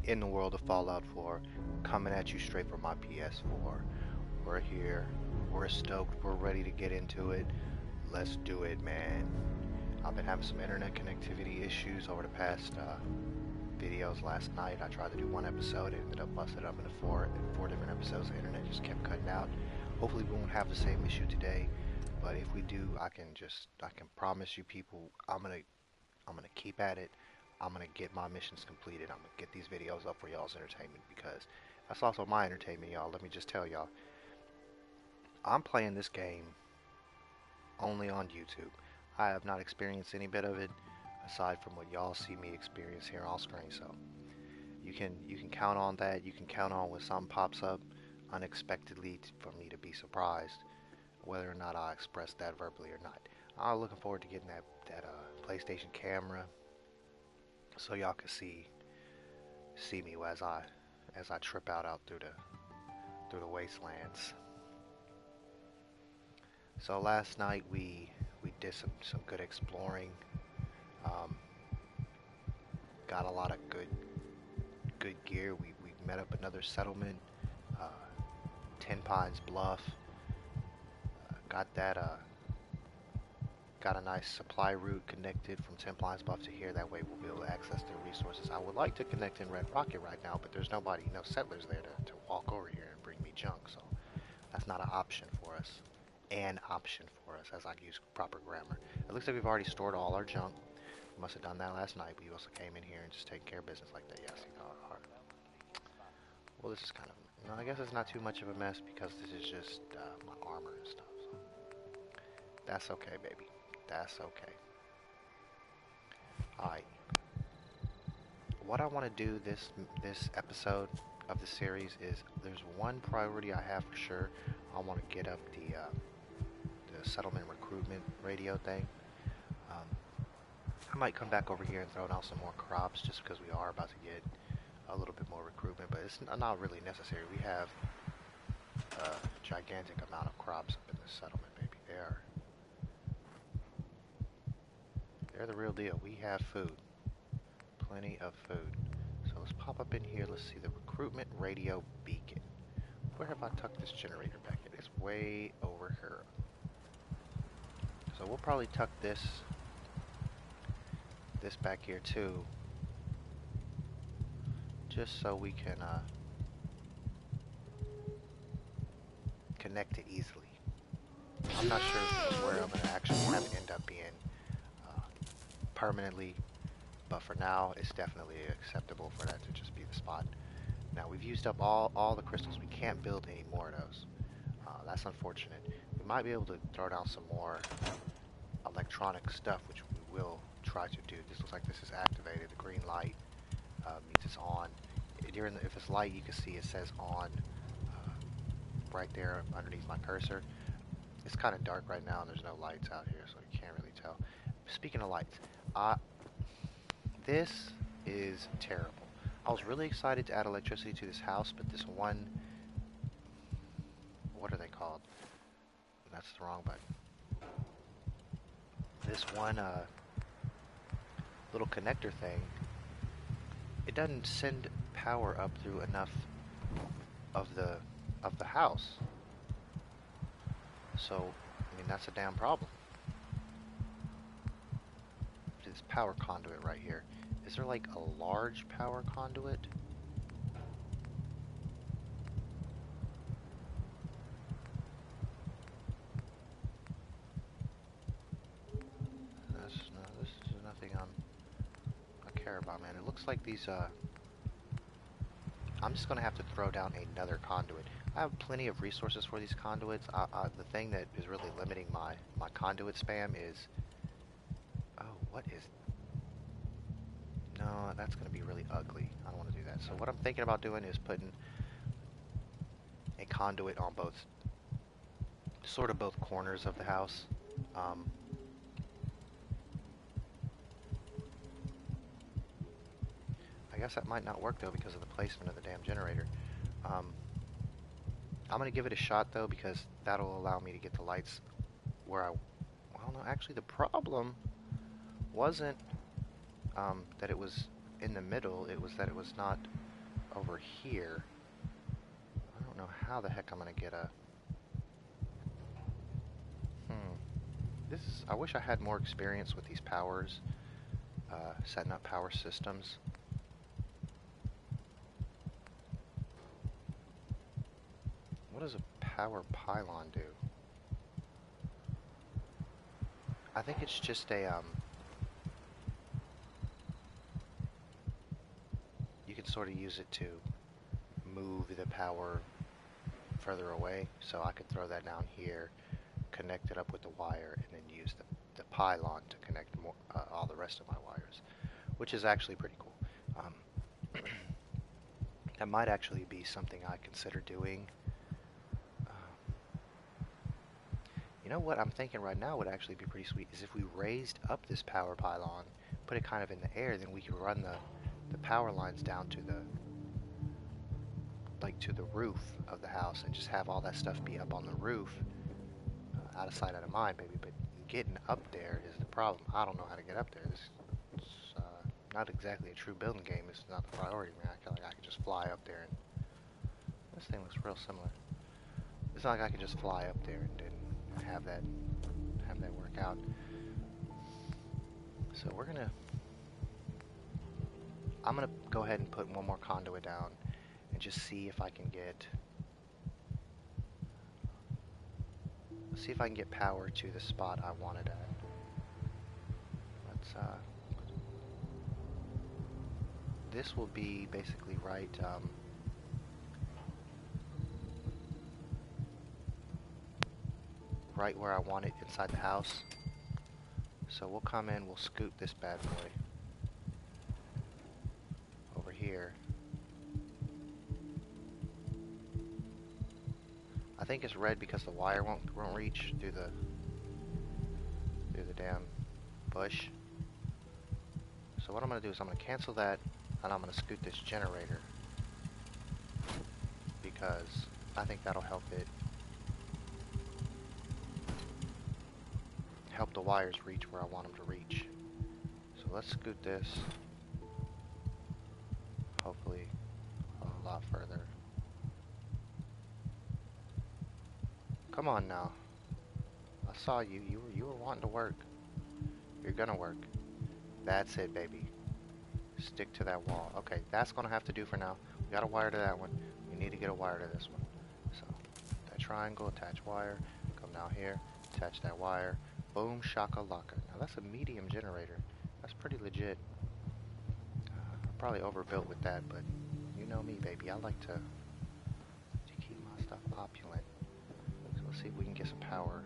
in the world of Fallout 4, coming at you straight from my PS4. We're here, we're stoked, we're ready to get into it. Let's do it, man. I've been having some internet connectivity issues over the past videos. Last night I tried to do one episode, it ended up busted up into four different episodes. The internet just kept cutting out. Hopefully we won't have the same issue today, but if we do, I can promise you people, I'm gonna keep at it. I'm gonna get my missions completed. I'm gonna get these videos up for y'all's entertainment because that's also my entertainment, y'all. Let me just tell y'all, I'm playing this game only on YouTube. I have not experienced any bit of it aside from what y'all see me experience here on screen. So you can count on that. You can count on when something pops up unexpectedly for me to be surprised, whether or not I express that verbally or not. I'm looking forward to getting that PlayStation camera so y'all can see me as I trip out through the wastelands. So last night we did some good exploring. Um, got a lot of good gear. We met up another settlement, uh, Ten Pines Bluff. Got that got a nice supply route connected from Ten Pines Bluff to here. That way we'll be able to access their resources. I would like to connect in Red Rocket right now, but there's nobody, no settlers there to walk over here and bring me junk. So that's not an option for us. An option for us, as I use proper grammar. It looks like we've already stored all our junk. We must have done that last night. We also came in here and just taken care of business like that. Yes. Well, this is kind of, I guess it's not too much of a mess because this is just my armor and stuff. So that's okay, baby. That's okay. Alright. What I want to do this episode of the series is there's one priority I have for sure. I want to get up the settlement recruitment radio thing. Um, I might come back over here and throw down some more crops just because we are about to get a little bit more recruitment, but it's not really necessary. We have a gigantic amount of crops up in this settlement, baby. They're the real deal. We have food. Plenty of food. So let's pop up in here. Let's see the recruitment radio beacon. Where have I tucked this generator back in? It's way over here. So we'll probably tuck this back here too, just so we can connect it easily. I'm not sure if this is where I'm going to actually have it end up being uh, permanently, but for now it's definitely acceptable for that to just be the spot. Now we've used up all the crystals. We can't build any more of those. That's unfortunate. We might be able to throw down some more electronic stuff, which we will try to do. This looks like this is activated. The green light means it's on. If it's light, you can see it says on right there underneath my cursor. It's kind of dark right now and there's no lights out here, so you can't really tell. Speaking of lights, this is terrible. I was really excited to add electricity to this house, but this one, what are they called? That's the wrong button. This one little connector thing, it doesn't send power up through enough of the house. So, I mean, that's a damn problem. This power conduit right here. Is there like a large power conduit? This is nothing I care about, man. It looks like these, I'm just gonna have to throw down another conduit. I have plenty of resources for these conduits. The thing that is really limiting my conduit spam is, oh, what is, no, that's gonna be really ugly. I don't want to do that. So what I'm thinking about doing is putting a conduit on both corners of the house. I guess that might not work though because of the placement of the damn generator. I'm gonna give it a shot though because that'll allow me to get the lights where well, no, actually the problem wasn't that it was in the middle. It was that it was not over here. I don't know how the heck I'm gonna get a... I wish I had more experience with these powers, setting up power systems. What does a power pylon do? I think it's just a, you can sort of use it to move the power further away. So I could throw that down here, connect it up with the wire, and then use the pylon to connect more, all the rest of my wires, which is actually pretty cool. That might actually be something I consider doing. You know what I'm thinking right now would actually be pretty sweet is if we raised up this power pylon, put it kind of in the air, then we could run the power lines down to to the roof of the house and just have all that stuff be up on the roof, out of sight, out of mind, baby. But getting up there is the problem. I don't know how to get up there. It's not exactly a true building game. It's not the priority, man. I feel like I could just fly up there, and this thing looks real similar. It's not like I could just fly up there and have that work out. So I'm gonna go ahead and put one more conduit down and just see if I can get power to the spot I wanted at. This will be basically right right where I want it inside the house. So we'll come in, we'll scoot this bad boy over here. I think it's red because the wire won't reach through the damn bush. So what I'm gonna do is I'm gonna cancel that, and I'm gonna scoot this generator because I think that'll help the wires reach where I want them to reach. So let's scoot this, hopefully a lot further. Come on now. I saw you. You were wanting to work. You're gonna work. That's it, baby. Stick to that wall. Okay, that's gonna have to do for now. We got a wire to that one. We need to get a wire to this one. So, that triangle, attach wire. Come down here, attach that wire. Boom, shakalaka. Now that's a medium generator. That's pretty legit. I probably overbuilt with that, but you know me, baby. I like to keep my stuff opulent. So let's see if we can get some power.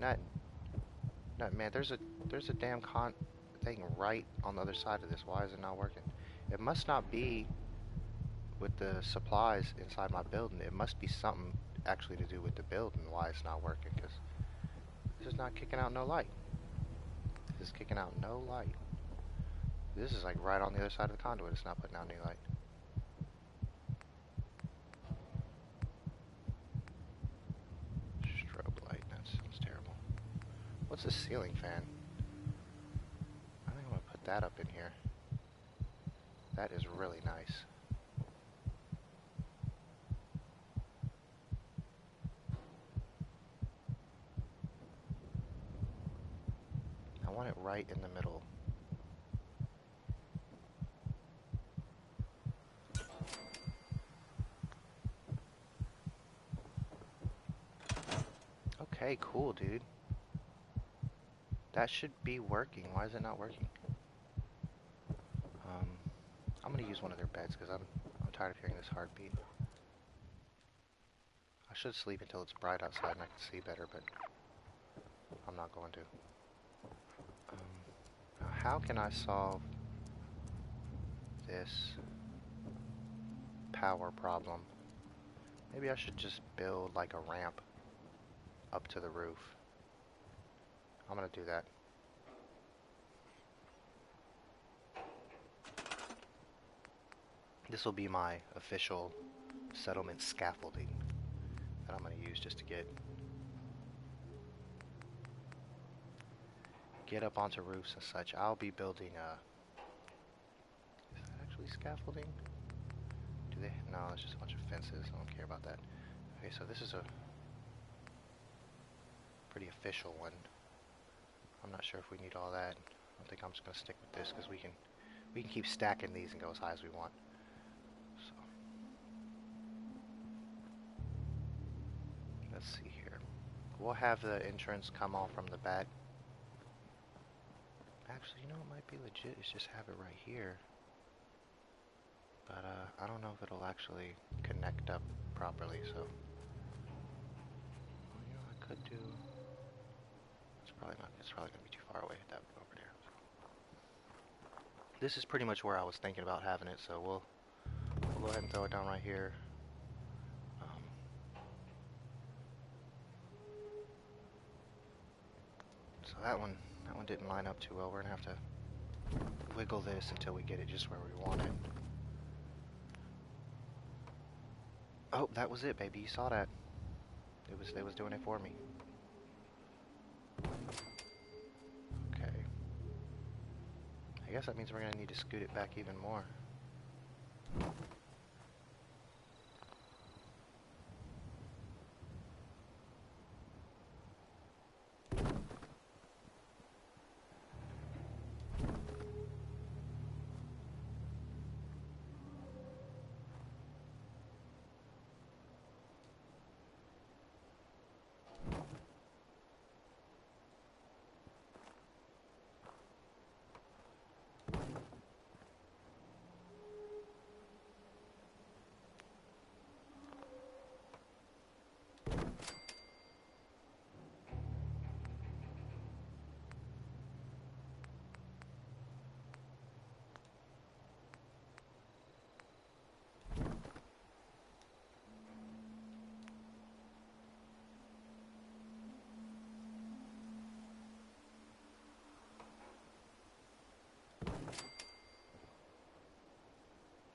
Not man. There's a damn thing right on the other side of this. Why is it not working? It must not be with the supplies inside my building. It must be something actually to do with the building why it's not working, because this is not kicking out no light. This is kicking out no light. This is like right on the other side of the conduit. It's not putting out any light. Strobe light. That sounds terrible. What's this ceiling fan? I think I'm gonna put that up in here. That is really nice. I want it right in the middle. Okay, cool, dude. That should be working. Why is it not working? I'm gonna use one of their beds because I'm tired of hearing this heartbeat. I should sleep until it's bright outside and I can see better, but I'm not going to. Now how can I solve this power problem? Maybe I should just build like a ramp up to the roof. I'm gonna do that. This will be my official settlement scaffolding that I'm gonna use just to get get up onto roofs and such. I'll be building a... Is that actually scaffolding? Do they? No, it's just a bunch of fences. I don't care about that. Okay, so this is a pretty official one. I'm not sure if we need all that. I don't think I'm just gonna stick with this because we can keep stacking these and go as high as we want. So let's see here. We'll have the entrance come all from the back. Actually, you know, it might be legit. It's just have it right here. But I don't know if it'll actually connect up properly. So you know, I could do. It's probably not. It's probably gonna be too far away. That over there. This is pretty much where I was thinking about having it. So we'll go ahead and throw it down right here. So that one didn't line up too well. We're gonna have to wiggle this until we get it just where we want it. Oh, that was it, baby. You saw that. It was doing it for me. Okay. I guess that means we're gonna need to scoot it back even more.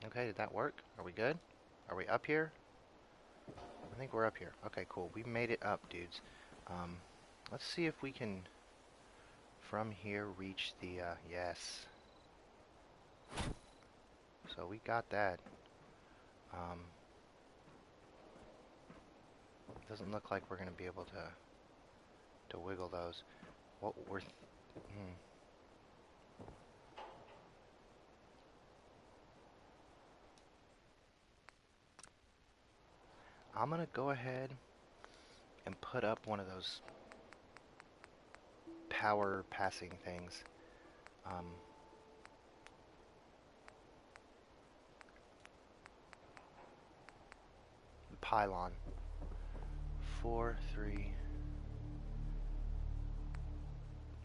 Okay, did that work? Are we good? Are we up here? I think we're up here. Okay, cool. We made it up, dudes. Let's see if we can, from here, reach the, yes. So we got that. Doesn't look like we're going to be able to wiggle those. What we're... I'm going to go ahead and put up one of those power passing things. Pylon. 4, 3.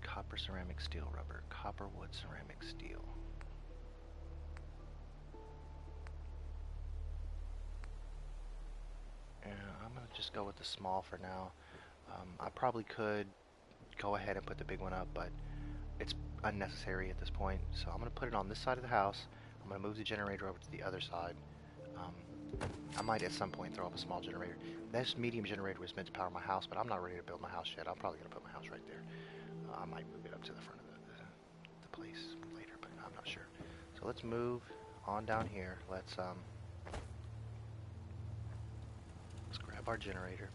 Copper, ceramic, steel, rubber. Copper, wood, ceramic, steel. Yeah, I'm going to just go with the small for now. I probably could go ahead and put the big one up, but it's unnecessary at this point. So I'm going to put it on this side of the house. I'm going to move the generator over to the other side. I might at some point throw up a small generator. This medium generator was meant to power my house, but I'm not ready to build my house yet. I'm probably going to put my house right there. I might move it up to the front of the place later, but I'm not sure. So let's move on down here. Let's grab our generator.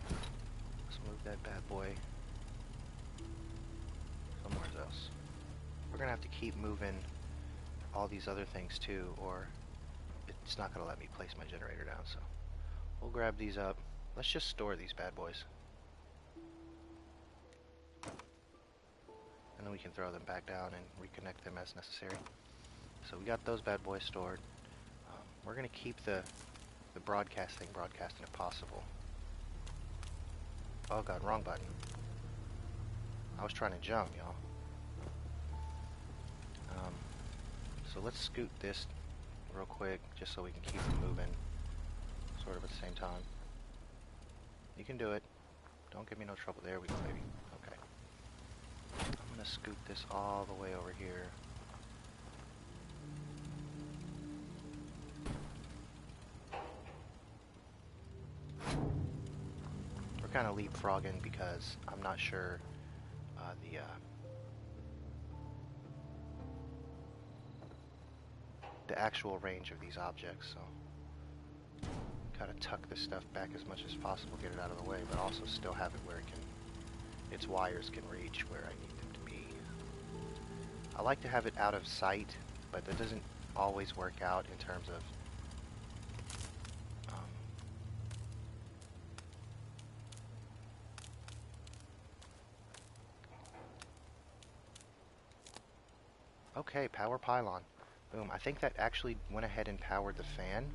Let's move that bad boy somewhere else. We're going to have to keep moving all these other things too, or it's not going to let me place my generator down. So we'll grab these up. Let's just store these bad boys. And then we can throw them back down and reconnect them as necessary. So we got those bad boys stored. We're going to keep the broadcasting if possible. Oh god, wrong button. I was trying to jump, y'all. So let's scoot this real quick, just so we can keep it moving, sort of at the same time. You can do it. Don't give me no trouble. There we go, baby. Okay. I'm gonna scoot this all the way over here. We're kind of leapfrogging because I'm not sure the actual range of these objects. So gotta tuck this stuff back as much as possible, get it out of the way, but also still have it where its wires can reach where I need them to be. I like to have it out of sight, but that doesn't always work out in terms of okay, power pylon. Boom. I think that actually went ahead and powered the fan.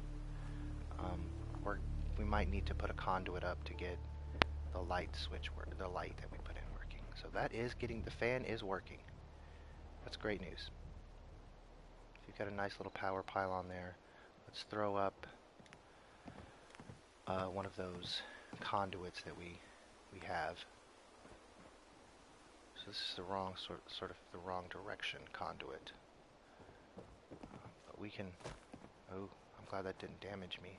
Um, or we might need to put a conduit up to get the light switch the light that we put in working. So that is the fan is working. That's great news. If you've got a nice little power pylon there, let's throw up one of those conduits that we have. So this is the wrong sort of the wrong direction conduit. But we can. Oh, I'm glad that didn't damage me.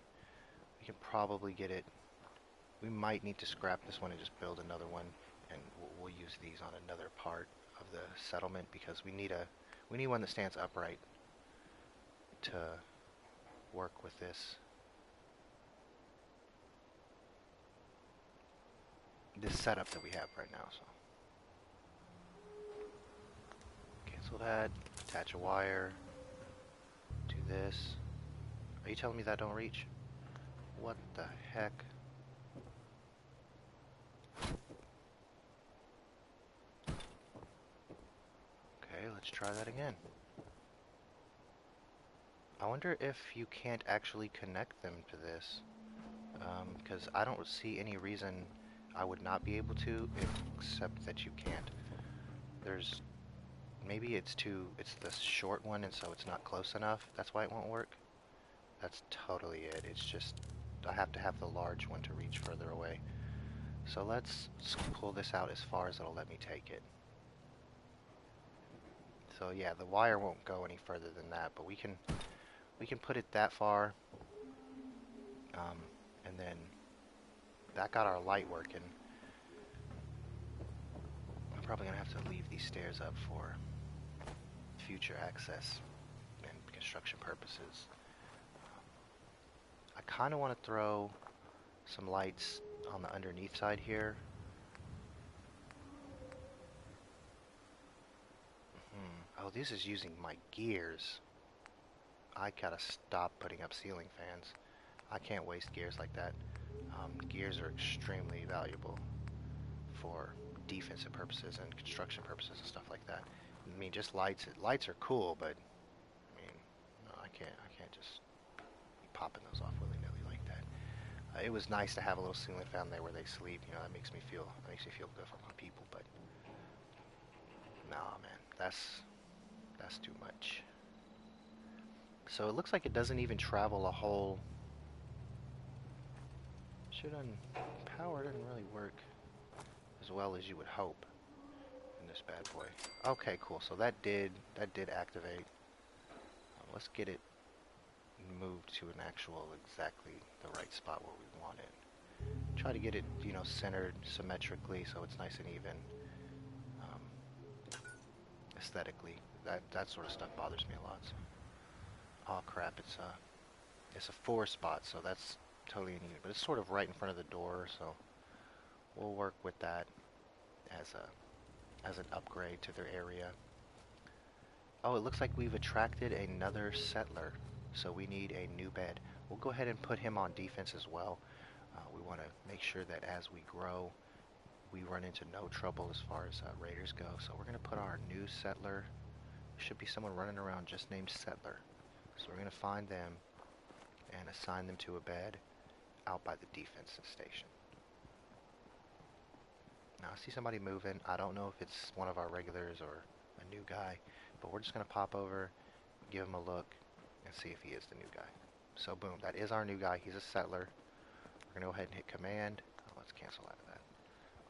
We can probably get it. We might need to scrap this one and just build another one, and we'll use these on another part of the settlement because we need one that stands upright to work with this setup that we have right now. So cancel that, attach a wire, do this. Are you telling me that don't reach? What the heck? Okay, let's try that again. I wonder if you can't actually connect them to this, because I don't see any reason I would not be able to, except that you can't. Maybe it's the short one and so it's not close enough. That's why it won't work. That's totally it. It's just, I have to have the large one to reach further away. So let's pull this out as far as it'll let me take it. So yeah, the wire won't go any further than that, but we can put it that far, and then that got our light working. I'm probably gonna have to leave these stairs up for future access and construction purposes. I kind of want to throw some lights on the underneath side here. Oh, this is using my gears. I gotta stop putting up ceiling fans. I can't waste gears like that. Gears are extremely valuable for defensive purposes and construction purposes and stuff like that. I mean, just lights are cool, but I mean, no, I can't just be popping those off willy-nilly like that. It was nice to have a little ceiling fan there where they sleep. You know, that makes me feel good for my people. But nah, man, that's too much. So it looks like it doesn't even travel a whole. Power doesn't really work as well as you would hope in this bad boy. Okay, cool. So that did activate. Let's get it moved to an actual exactly the right spot where we want it. Try to get it, you know, centered symmetrically so it's nice and even. Aesthetically, that sort of stuff bothers me a lot. So. Oh crap! It's a 4 spot, so that's totally needed. But it's sort of right in front of the door, so we'll work with that as an upgrade to their area. Oh, it looks like we've attracted another settler, so we need a new bed. We'll go ahead and put him on defense as well. We want to make sure that as we grow, we run into no trouble as far as raiders go. So we're going to put our new settler. There should be someone running around just named Settler. So we're going to find them and assign them to a bed out by the defensive station. Now I see somebody moving. I don't know if it's one of our regulars or a new guy, but we're just going to pop over, give him a look, and see if he is the new guy. So boom, that is our new guy. He's a settler. We're going to go ahead and hit command. Oh, let's cancel out of that.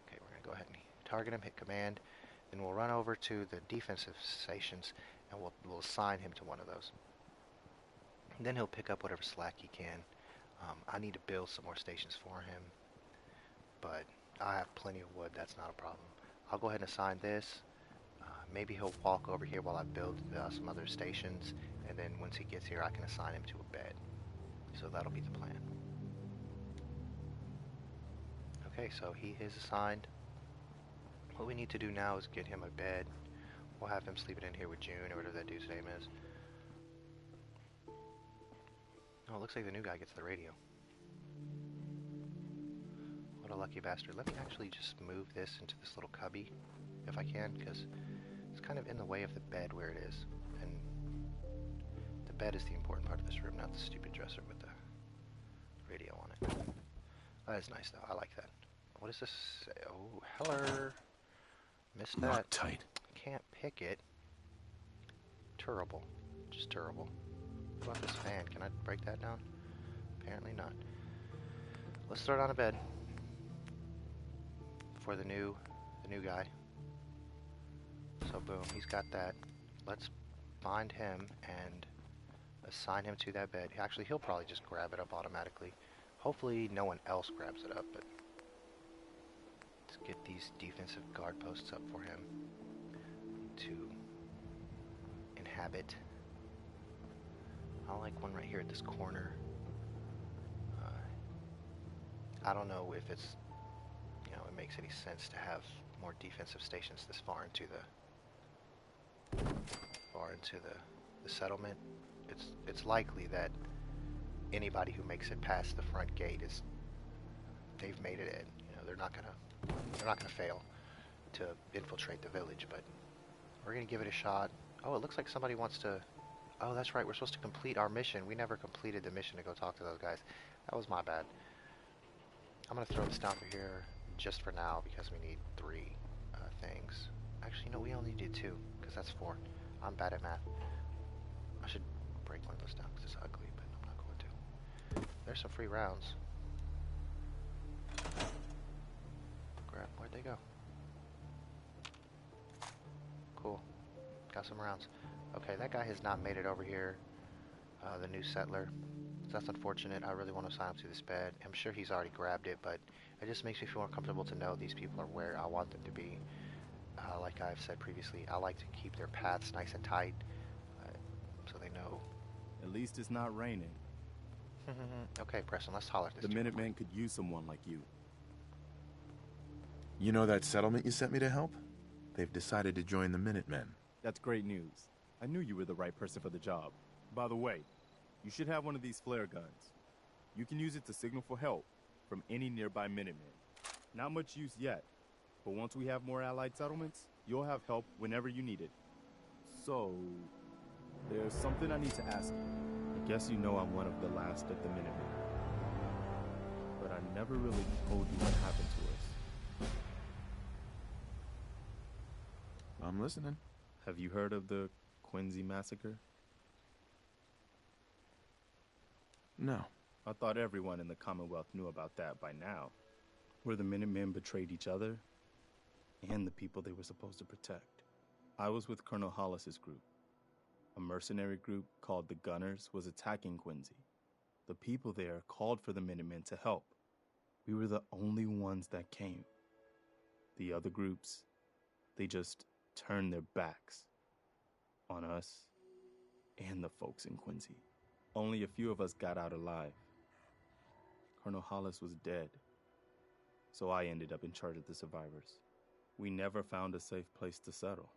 Okay, we're going to go ahead and target him, hit command, then we'll run over to the defensive stations and we'll assign him to one of those. And then he'll pick up whatever slack he can. I need to build some more stations for him, but I have plenty of wood. That's not a problem. I'll go ahead and assign this. Maybe he'll walk over here while I build some other stations, and then once he gets here, I can assign him to a bed. So that'll be the plan. Okay, so he is assigned. What we need to do now is get him a bed. We'll have him sleeping in here with June, or whatever that dude's name is. Oh, it looks like the new guy gets the radio. What a lucky bastard. Let me actually just move this into this little cubby, if I can, because it's kind of in the way of the bed where it is. And the bed is the important part of this room, not the stupid dresser with the radio on it. That is nice, though. I like that. What does this say? Oh, Heller. Missed that. Not tight. Can't pick it. Terrible. Just terrible. What about this fan? Can I break that down? Apparently not. Let's throw it on a bed for the new guy. So boom, he's got that. Let's find him and assign him to that bed. Actually, he'll probably just grab it up automatically. Hopefully no one else grabs it up, but let's get these defensive guard posts up for him to inhabit. I like one right here at this corner. I don't know if it's, you know, it makes any sense to have more defensive stations this far into the settlement. It's likely that anybody who makes it past the front gate is, they've made it in. You know, they're not gonna fail to infiltrate the village, but we're gonna give it a shot. Oh, it looks like somebody wants to. Oh, that's right. We're supposed to complete our mission. We never completed the mission to go talk to those guys. That was my bad. I'm gonna throw this down for here just for now because we need 3 things. Actually, no, we only did 2 because that's 4. I'm bad at math. I should break one of those down because it's ugly, but I'm not going to. There's some free rounds. Crap, where'd they go? Cool. Got some rounds. Okay, that guy has not made it over here. The new settler. So that's unfortunate. I really want to sign up to this bed. I'm sure he's already grabbed it, but it just makes me feel more comfortable to know these people are where I want them to be. Like I've said previously, I like to keep their paths nice and tight, so they know. At least it's not raining. Okay, Preston, let's holler at this The dude. Minutemen could use someone like you. You know that settlement you sent me to help? They've decided to join the Minutemen. That's great news. I knew you were the right person for the job. By the way, you should have one of these flare guns. You can use it to signal for help from any nearby Minutemen. Not much use yet, but once we have more allied settlements, you'll have help whenever you need it. So, there's something I need to ask you. I guess you know I'm one of the last of the Minutemen. But I never really told you what happened to us. I'm listening. Have you heard of the Quincy massacre? No. I thought everyone in the Commonwealth knew about that by now. Where the Minutemen betrayed each other and the people they were supposed to protect. I was with Colonel Hollis's group. A mercenary group called the Gunners was attacking Quincy. The people there called for the Minutemen to help. We were the only ones that came. The other groups, they just turned their backs on us and the folks in Quincy. Only a few of us got out alive. Colonel Hollis was dead, so I ended up in charge of the survivors. We never found a safe place to settle.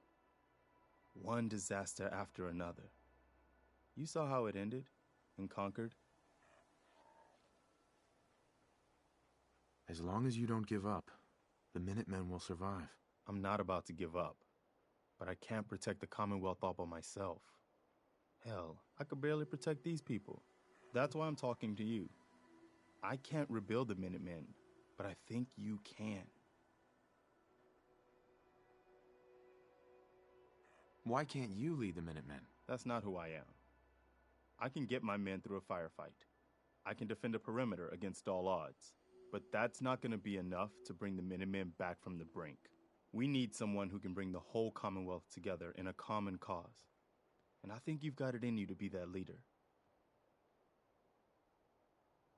One disaster after another. You saw how it ended in Concord? As long as you don't give up, the Minutemen will survive. I'm not about to give up, but I can't protect the Commonwealth all by myself. Hell, I could barely protect these people. That's why I'm talking to you. I can't rebuild the Minutemen, but I think you can. Why can't you lead the Minutemen? That's not who I am. I can get my men through a firefight. I can defend a perimeter against all odds. But that's not going to be enough to bring the Minutemen back from the brink. We need someone who can bring the whole Commonwealth together in a common cause. And I think you've got it in you to be that leader.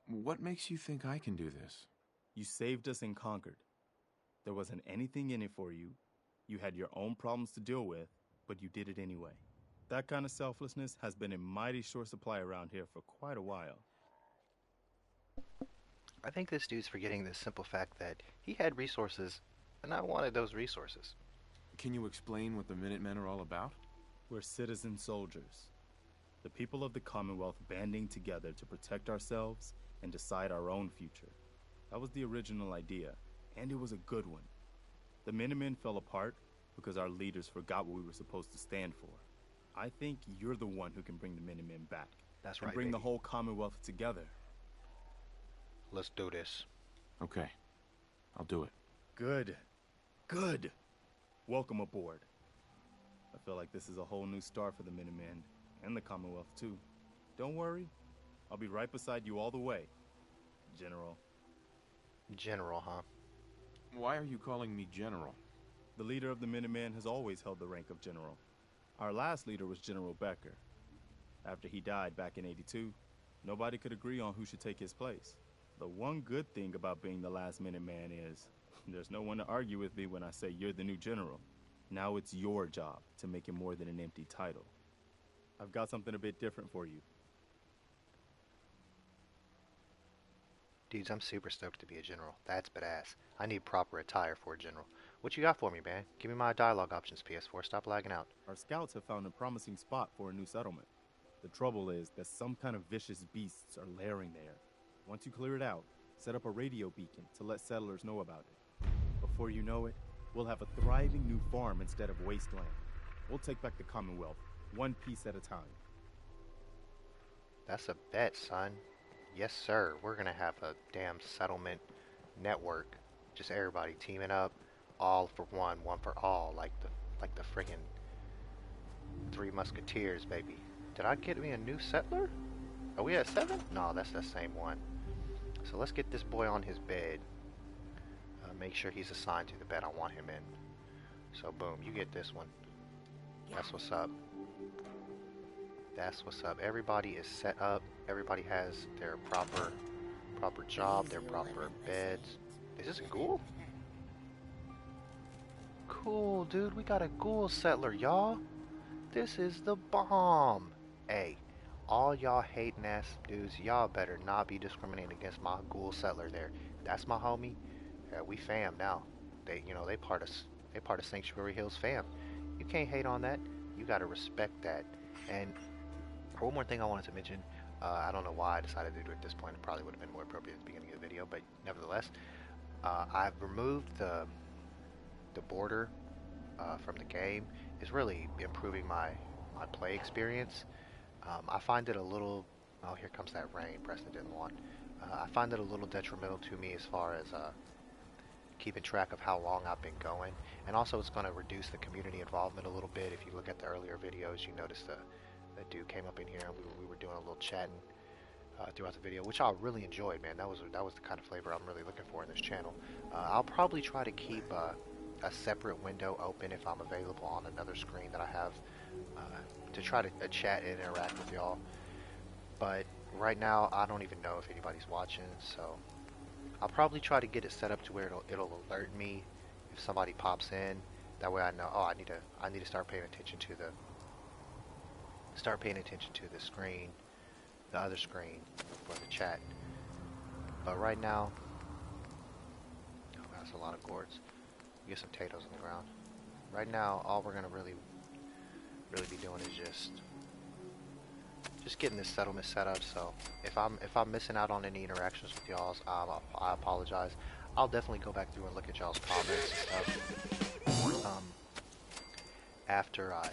What makes you think I can do this? You saved us in Concord. There wasn't anything in it for you, You had your own problems to deal with, but you did it anyway. That kind of selflessness has been in mighty short supply around here for quite a while. I think this dude's forgetting the simple fact that he had resources, and I wanted those resources. Can you explain what the Minutemen are all about? We're citizen soldiers. The people of the Commonwealth banding together to protect ourselves and decide our own future. That was the original idea, and it was a good one. The Minutemen fell apart because our leaders forgot what we were supposed to stand for. I think you're the one who can bring the Minutemen back. That's and right, bring the baby. whole Commonwealth together. Let's do this. Okay. I'll do it. Good. Good. Welcome aboard. I feel like this is a whole new start for the Minutemen, and the Commonwealth too. Don't worry. I'll be right beside you all the way, General. General, huh? Why are you calling me General? The leader of the Minutemen has always held the rank of General. Our last leader was General Becker. After he died back in '82, nobody could agree on who should take his place. The one good thing about being the last Minuteman is there's no one to argue with me when I say you're the new general. Now it's your job to make it more than an empty title. I've got something a bit different for you. Dudes, I'm super stoked to be a general. That's badass. I need proper attire for a general. What you got for me, man? Give me my dialogue options, PS4. Stop lagging out. Our scouts have found a promising spot for a new settlement. The trouble is that some kind of vicious beasts are lairing there. Once you clear it out, set up a radio beacon to let settlers know about it. Before you know it, we'll have a thriving new farm instead of wasteland. We'll take back the Commonwealth, one piece at a time. That's a bet, son. Yes, sir. We're gonna have a damn settlement network. Just everybody teaming up, all for one, one for all, like the friggin' Three Musketeers, baby. Did I get me a new settler? Are we at 7? No, that's the same one. So let's get this boy on his bed. Make sure he's assigned to the bed I want him in. So boom, you get this one. That's what's up. That's what's up. Everybody is set up. Everybody has their proper job, their proper beds. Is this a ghoul? Cool, dude. We got a ghoul settler, y'all. This is the bomb. Hey, all y'all hating ass dudes, y'all better not be discriminating against my ghoul settler there. That's my homie. We fam now. They part of Sanctuary Hills fam. You can't hate on that. You gotta respect that. And one more thing I wanted to mention. I don't know why I decided to do it at this point. It probably would have been more appropriate at the beginning of the video, but nevertheless, I've removed the border from the game. It's really improving my play experience. I find it a little. Oh, here comes that rain. Preston didn't want. I find it a little detrimental to me as far as keeping track of how long I've been going, and also it's going to reduce the community involvement a little bit. If you look at the earlier videos, you notice the dude came up in here and we were doing a little chatting throughout the video, which I really enjoyed, man. That was the kind of flavor I'm really looking for in this channel. I'll probably try to keep a separate window open if I'm available on another screen that I have to try to chat and interact with y'all. But right now, I don't even know if anybody's watching, so I'll probably try to get it set up to where it'll alert me if somebody pops in. That way I know, oh, I need to start paying attention to the screen, the other screen for the chat. But right now, oh, that's a lot of gourds. Get some potatoes on the ground. Right now, all we're gonna really be doing is just getting this settlement set up. So if I'm missing out on any interactions with y'all, I apologize. I'll definitely go back through and look at y'all's comments and stuff. After I,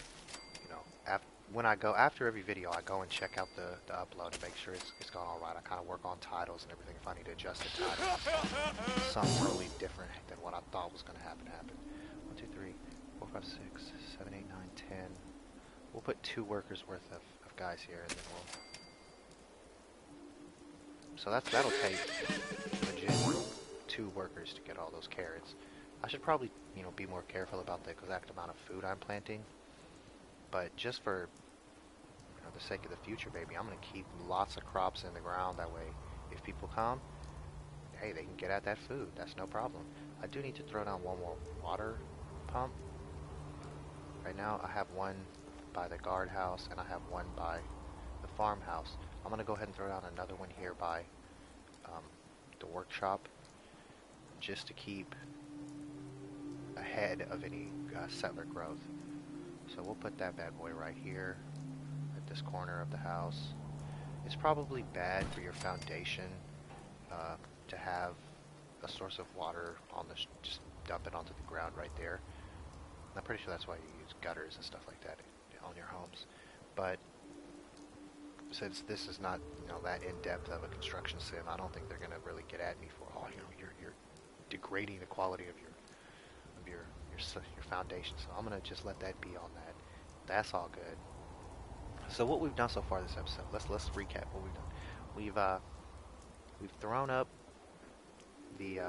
after every video, I go and check out the upload and make sure it's going all right. I kind of work on titles and everything. If I need to adjust the title, something totally different than what I thought was going to happen. 1, 2, 3, 4, 5, 6, 7, 8, 9, 10. We'll put 2 workers worth of guys here, and then so that'll take legit 2 workers to get all those carrots. I should probably be more careful about the exact amount of food I'm planting, but just for the sake of the future, baby, I'm gonna keep lots of crops in the ground. That way, if people come, hey, they can get at that food. That's no problem. I do need to throw down one more water pump Right now I have one by the guardhouse and I have one by the farmhouse. I'm gonna go ahead and throw down another one here by um, the workshop, just to keep ahead of any settler growth. So we'll put that bad boy right here at this corner of the house. It's probably bad for your foundation to have a source of water on the just dump it onto the ground right there. I'm pretty sure that's why you use gutters and stuff like that on your homes. But since this is not, that in depth of a construction sim, I don't think they're gonna really get at me for, oh, you're degrading the quality of your foundation. So I'm gonna just let that be on that. That's all good. So what we've done so far this episode, let's recap what we've done. We've thrown up the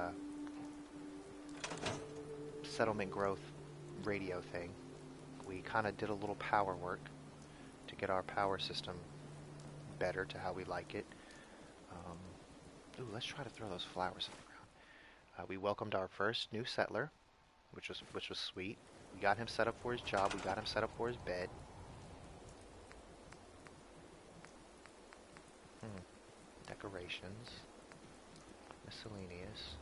settlement growth radio thing. We kind of did a little power work to get our power system better to how we like it. Ooh, let's try to throw those flowers in the ground. We welcomed our first new settler, which was sweet. We got him set up for his job. We got him set up for his bed. Decorations, miscellaneous.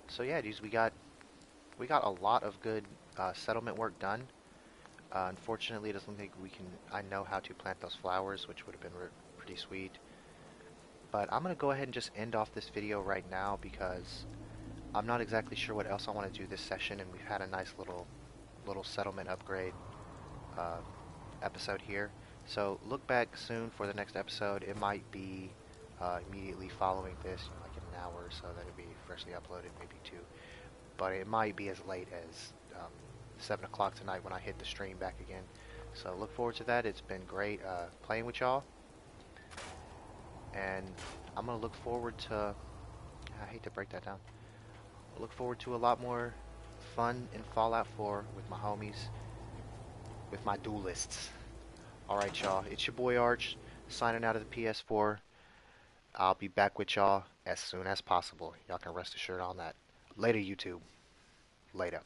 So yeah, dudes, we got a lot of good settlement work done. Unfortunately, it doesn't think I know how to plant those flowers, which would have been pretty sweet. But I'm going to go ahead and just end off this video right now because I'm not exactly sure what else I want to do this session, and we've had a nice little settlement upgrade episode here. So look back soon for the next episode. It might be immediately following this, like in an hour or so that it'll be freshly uploaded, maybe 2. But it might be as late as 7 o'clock tonight when I hit the stream back again. So look forward to that. It's been great playing with y'all. And I'm going to look forward to, I hate to break that down, look forward to a lot more fun in Fallout 4 with my homies, with my duelists. Alright y'all, it's your boy Arch, signing out of the PS4. I'll be back with y'all as soon as possible. Y'all can rest assured on that. Later YouTube. Later.